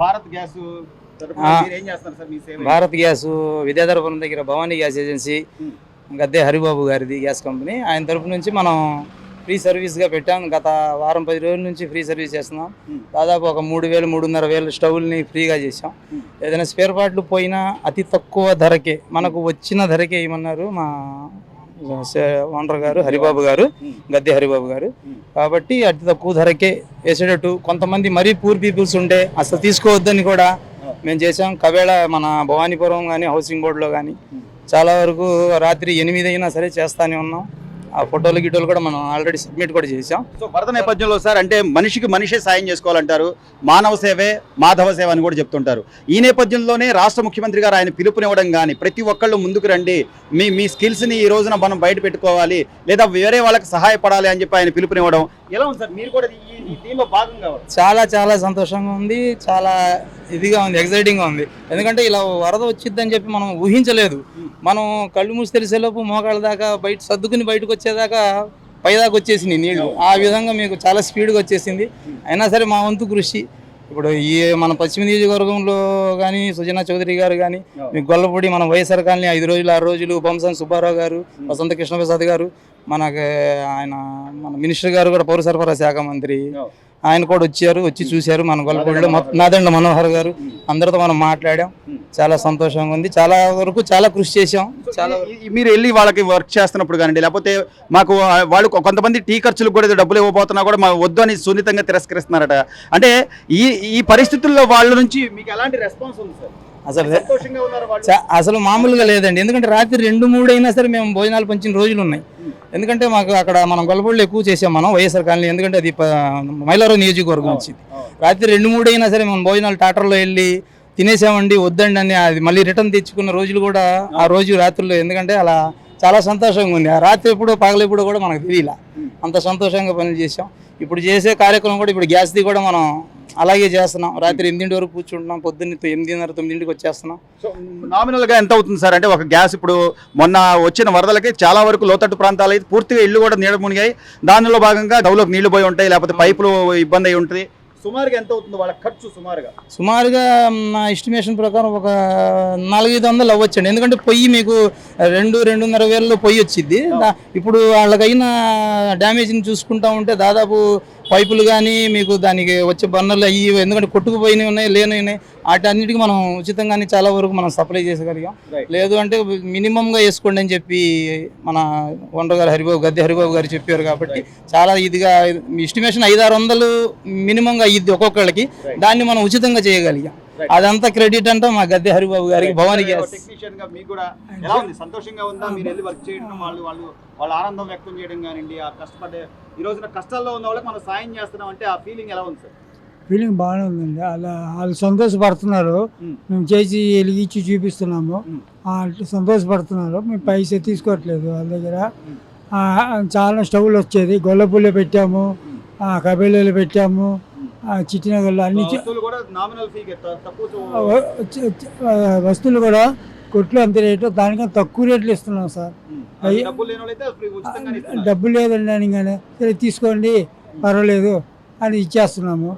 Bharat gas ఏం చేస్తారు sir మీ సేవ? భారత్ గ్యాస్ విద్యాధరపురం దగ్గర భవానీ గ్యాస్ ఏజెన్సీ గద్దె హరిబాబు గారిది గ్యాస్ కంపెనీ. ఆయన తరపు నుంచి మనం ఫ్రీ సర్వీస్గా పెట్టాం. గత వారం 10 రోజుల నుంచి ఫ్రీ సర్వీస్ చేస్తున్నాం. దాదాపు ఒక 3,000-3,500 స్టవ్ని ఫ్రీగా చేసాం. ఏదైనా స్పేర్ పార్ట్లు పోయినా అతి తక్కువ ధరకే, మనకు వచ్చిన ధరకే ఇవ్వమన్నారు మా ఓనర్ గారు హరిబాబు గారు, గద్దె హరిబాబు గారు. కాబట్టి అతి తక్కువ ధరకే వేసేటట్టు, కొంతమంది మరీ పూర్ పీపుల్స్ ఉంటే అసలు తీసుకోవద్దని కూడా మేము చేసాం. కవేళ మన భవానీపురం కానీ హౌసింగ్ బోర్డులో కానీ చాలా వరకు రాత్రి 8 అయినా సరే చేస్తానే ఉన్నాం. ఆ ఫోటోలు గిటోలు కూడా మనం ఆల్రెడీ సబ్మిట్ కూడా చేసాం. సో వరద నేపథ్యంలో సార్ అంటే మనిషికి మనిషే సాయం చేసుకోవాలంటారు, మానవ సేవే మాధవ సేవ అని కూడా చెప్తుంటారు. ఈ నేపథ్యంలోనే రాష్ట్ర ముఖ్యమంత్రి గారు ఆయన పిలుపునివ్వడం కానీ ప్రతి ఒక్కళ్ళు ముందుకు రండి, మీ స్కిల్స్ని ఈ రోజున మనం బయట పెట్టుకోవాలి లేదా వేరే వాళ్ళకి సహాయపడాలి అని చెప్పి ఆయన పిలుపునివ్వడం ఎలా ఉంది సార్? మీరు కూడా దీనిలో భాగంగా చాలా చాలా సంతోషంగా ఉంది, చాలా ఇదిగా ఉంది, ఎక్సైటింగ్గా ఉంది. ఎందుకంటే ఇలా వరద వచ్చిద్దని చెప్పి మనం ఊహించలేదు. మనం కళ్ళు మూసి తెరిసేలోపు మోకాళ్ళ దాకా బయట సర్దుకుని బయటకు వచ్చేదాకా పైదాకా వచ్చేసింది నీళ్లు. ఆ విధంగా మీకు చాలా స్పీడ్గా వచ్చేసింది. అయినా సరే మా వంతు కృషి ఇప్పుడు ఈ మన పశ్చిమ నియోజకవర్గంలో కానీ సుజనా చౌదరి గారు కానీ, మీకు గొల్లపూడి మన వైఎస్ఆర్ కాలనీ 5 రోజులు 6 రోజులు బొంసం సుబ్బారావు గారు, వసంత కృష్ణప్రసాద్ గారు, మనకి ఆయన మన మినిస్టర్ గారు కూడా పౌర సరఫరా శాఖ మంత్రి ఆయన కూడా వచ్చారు, వచ్చి చూశారు. మన గొల్లపూడిలో నాదండ్ల మనోహర్ గారు, అందరితో మనం మాట్లాడాం. చాలా సంతోషంగా ఉంది. చాలా వరకు చాలా కృషి చేసాం. చాలా మీరు వెళ్ళి వాళ్ళకి వర్క్ చేస్తున్నప్పుడు కానివ్వండి, లేకపోతే మాకు వాళ్ళు కొంతమంది టీ ఖర్చులకు కూడా డబ్బులు ఇవ్వబోతున్నా కూడా మా వద్దు అని సున్నితంగా తిరస్కరిస్తున్నారట. అంటే ఈ పరిస్థితుల్లో వాళ్ళ నుంచి మీకు ఎలాంటి రెస్పాన్స్ ఉంది సార్? అసలు మామూలుగా లేదండి. ఎందుకంటే రాత్రి 2-3 అయినా సరే మేము భోజనాలు పంచిన రోజులు ఉన్నాయి. ఎందుకంటే మాకు అక్కడ మనం గొల్లపూడిలో ఎక్కువ చేసాం మనం వైఎస్ఆర్ కాలనీ, ఎందుకంటే అది మైలారం నియోజకవర్గం వచ్చింది. రాత్రి 2-3 అయినా సరే మేము భోజనాలు టాటర్లో వెళ్ళి తినేసామండి, వద్దండి అని అది మళ్ళీ రిటర్న్ తెచ్చుకున్న రోజులు కూడా ఆ రోజు రాత్రుల్లో. ఎందుకంటే అలా చాలా సంతోషంగా ఉంది. ఆ రాత్రి ఎప్పుడో పగలెప్పుడో కూడా మనకు తెలియలా, అంత సంతోషంగా పనులు చేసాం. ఇప్పుడు చేసే కార్యక్రమం కూడా ఇప్పుడు గ్యాస్ది కూడా మనం అలాగే చేస్తున్నాం. రాత్రి 8 వరకు కూర్చుంటున్నాం, పొద్దున్న 8:30-9 వచ్చేస్తున్నాం. సో నామినల్గా ఎంత అవుతుంది సార్? అంటే ఒక గ్యాస్ ఇప్పుడు మొన్న వచ్చిన వరదలకి చాలా వరకు లోతట్టు ప్రాంతాలు అయితే పూర్తిగా ఇల్లు కూడా నీడ మునిగాయి. దానిలో భాగంగా డౌలోకి నీళ్లు పోయి ఉంటాయి, లేకపోతే పైపులు ఇబ్బంది అయి ఉంటుంది. సుమారుగా ఎంత అవుతుంది వాళ్ళ ఖర్చు? సుమారుగా నా ఎస్టిమేషన్ ప్రకారం ఒక 400-500 అవ్వచ్చండి. ఎందుకంటే పొయ్యి మీకు 2-2.5 వేలలో పొయ్యి వచ్చింది. ఇప్పుడు వాళ్ళకైన డ్యామేజ్ని చూసుకుంటా ఉంటే దాదాపు పైపులు కానీ మీకు దానికి వచ్చే బర్నర్లు అయ్యి, ఎందుకంటే కొట్టుకుపోయినవి ఉన్నాయి, లేనివి వాటన్నిటికీ మనం ఉచితంగానే చాలా వరకు మనం సప్లై చేసగలిగాం. లేదు అంటే మినిమంగా వేసుకోండి అని చెప్పి మన ఓనర్ గారు గద్దె హరిబాబు గారు చెప్పారు. కాబట్టి చాలా ఇదిగా ఎస్టిమేషన్ 500-600 మినిమంగా అయ్యిద్ది ఒక్కొక్కళ్ళకి. దాన్ని మనం ఉచితంగా చేయగలిగాం. అదంతా క్రెడిట్ అంటే మా గద్దె హరిబాబు గారికి, భవానీ గ్యాస్. సంతోషంగా ఉందా మీరు వెళ్ళి వర్క్ చేయడం, వాళ్ళ ఆనందం వ్యక్తం చేయడం కానివ్వండి, ఆ కష్టపడే ఈ రోజున కష్టాల్లో ఉన్న వాళ్ళకి మనం సాయం చేస్తున్నాం అంటే ఆ ఫీలింగ్ ఎలా ఉంది సార్? ఫీలింగ్ బాగానే ఉందండి. వాళ్ళు సంతోషపడుతున్నారు, మేము చేసి వెలిగించి చూపిస్తున్నాము, సంతోషపడుతున్నారు. మేము పైసా తీసుకోవట్లేదు వాళ్ళ దగ్గర. చాలా స్టవ్లు వచ్చేది, గొల్లపూడిలో పెట్టాము, కబేళలో పెట్టాము, చిట్టినగర్లో అన్ని వస్తువులు కూడా కొట్లు అంత రేటు, దానికన్నా తక్కువ రేట్లు ఇస్తున్నాం సార్. డబ్బులు లేదండి అని కానీ సరే తీసుకోండి పర్వాలేదు అని ఇచ్చేస్తున్నాము.